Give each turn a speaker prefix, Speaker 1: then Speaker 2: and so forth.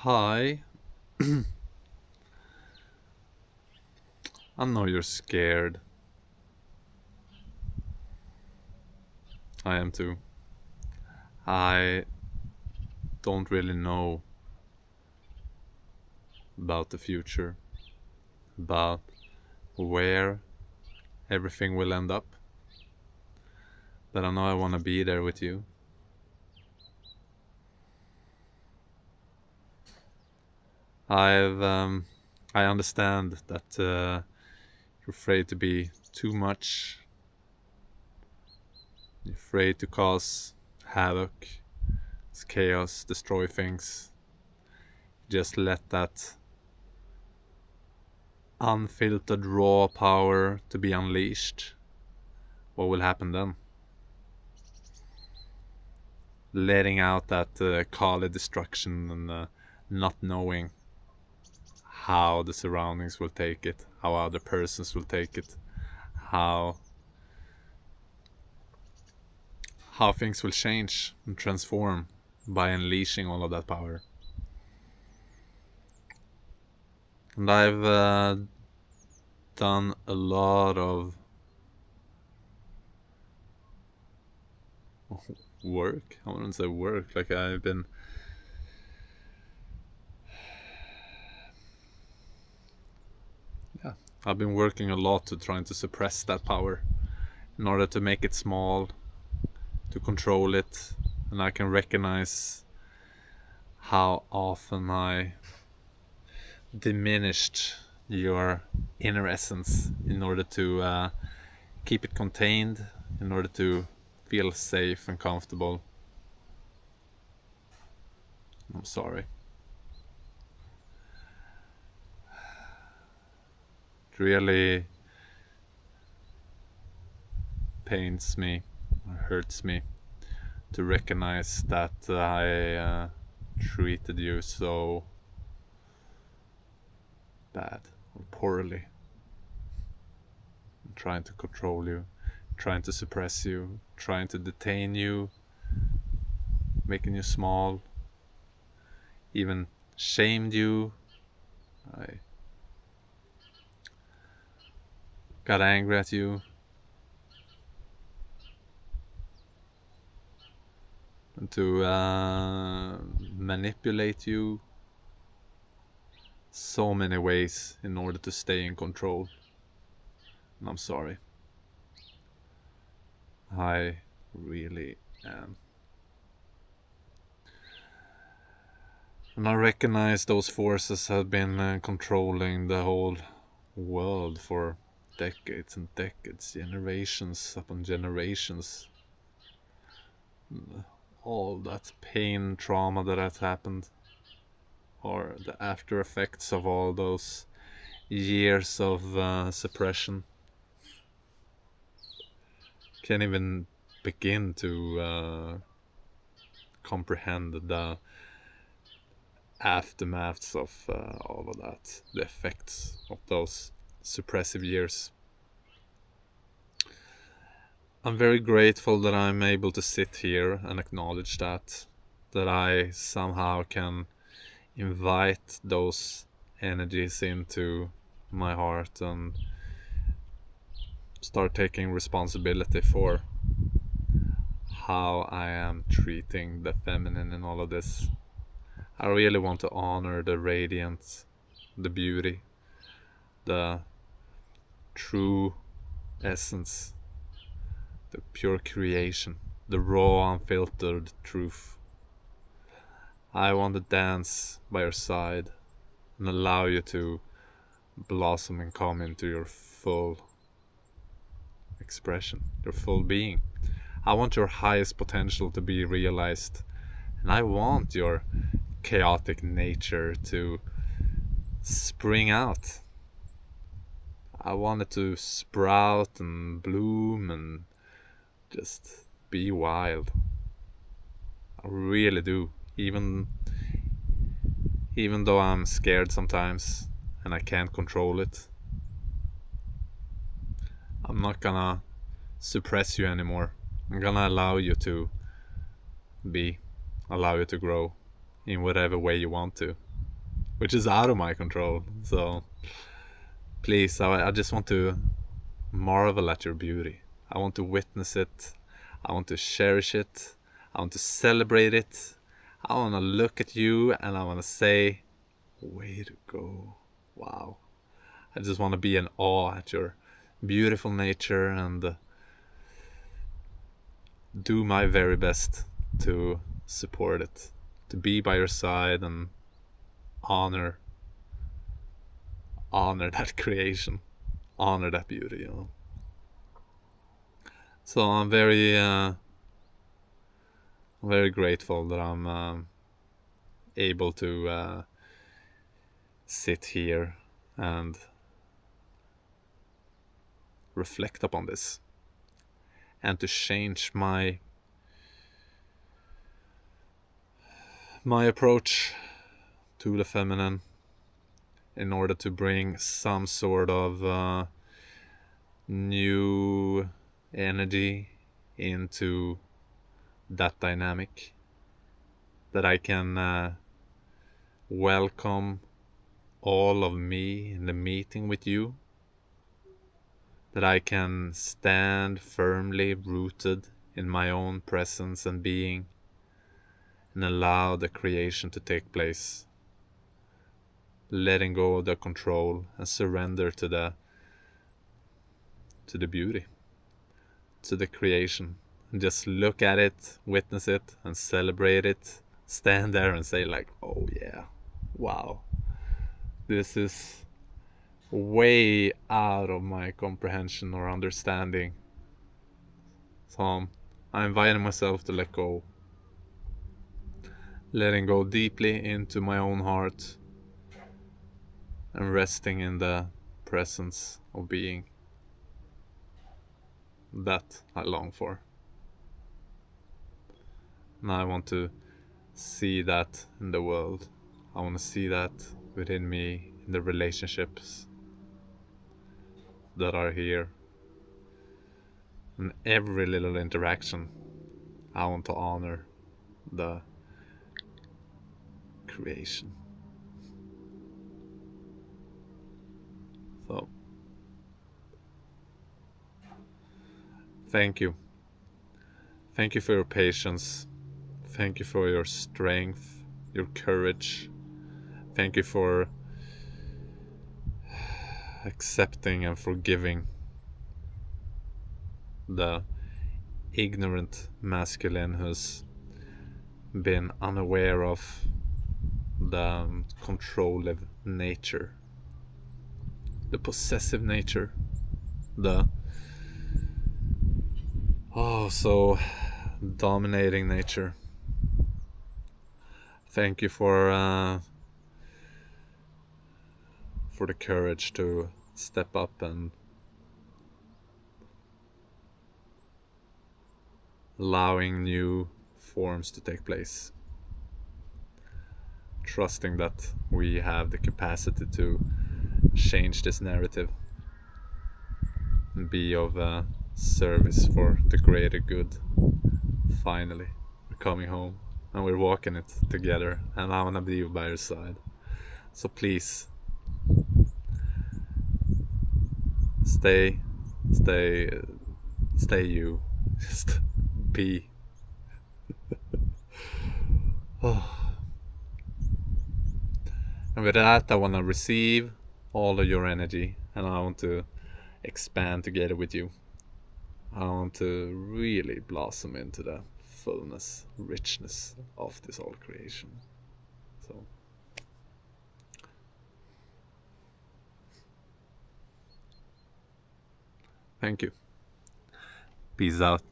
Speaker 1: Hi, I know you're scared. I am too. I don't really know about the future, about where everything will end up, but I know I want to be there with you. I've, I understand that you're afraid to be too much, you're afraid to cause havoc, chaos, destroy things. Just let that unfiltered raw power to be unleashed. What will happen then? Letting out that Kali destruction and not knowing how the surroundings will take it, how other persons will take it, how how things will change and transform by unleashing all of that power. And I've done a lot of work. I wouldn't say work. Like I've been working a lot to trying to suppress that power in order to make it small, to control it, and I can recognize how often I diminished your inner essence in order to keep it contained, in order to feel safe and comfortable. I'm sorry. It really pains me, hurts me to recognize that I treated you so bad or poorly. I'm trying to control you, trying to suppress you, trying to detain you, making you small, even shamed you. I got angry at you, and to manipulate you so many ways in order to stay in control. And I'm sorry. I really am. And I recognize those forces have been controlling the whole world for decades and decades, generations upon generations. All that pain, trauma that has happened, or the after effects of all those years of suppression. Can't even begin to comprehend the aftermaths of all of that, the effects of those suppressive years. I'm very grateful that I'm able to sit here and acknowledge that I somehow can invite those energies into my heart and start taking responsibility for how I am treating the feminine in all of this. I really want to honor the radiance, the beauty, the true essence, the pure creation, the raw, unfiltered truth. I want to dance by your side and allow you to blossom and come into your full expression, your full being. I want your highest potential to be realized, and I want your chaotic nature to spring out. I want it to sprout and bloom and just be wild. I really do. Even though I'm scared sometimes and I can't control it, I'm not gonna suppress you anymore. I'm gonna allow you to be, allow you to grow in whatever way you want to. which is out of my control. So please, I just want to marvel at your beauty. I want to witness it. I want to cherish it. I want to celebrate it. I want to look at you and I want to say, way to go. Wow. I just want to be in awe at your beautiful nature and do my very best to support it, to be by your side and honor that creation, honor that beauty, you know. So I'm very grateful that I'm able to sit here and reflect upon this and to change my approach to the feminine in order to bring some sort of new energy into that dynamic, that I can welcome all of me in the meeting with you, that I can stand firmly rooted in my own presence and being and allow the creation to take place, letting go of the control and surrender to the beauty, to the creation, and just look at it, witness it, and celebrate it. Stand there and say like, oh yeah, wow, this is way out of my comprehension or understanding. So I'm inviting myself to let go, letting go deeply into my own heart and resting in the presence of being that I long for. Now I want to see that in the world. I want to see that within me, in the relationships that are here. In every little interaction, I want to honor the creation. So, thank you. Thank you for your patience. Thank you for your strength, your courage. Thank you for accepting and forgiving the ignorant masculine who's been unaware of the controlling nature, the possessive nature, the so dominating nature. Thank you for the courage to step up and allowing new forms to take place. Trusting that we have the capacity to change this narrative and be of service for the greater good. Finally, we're coming home and we're walking it together, and I want to be by your side. So please, stay you. Just be. And with that, I want to receive all of your energy and I want to expand together with you. I want to really blossom into the fullness, richness of this whole creation. So, thank you. Peace out.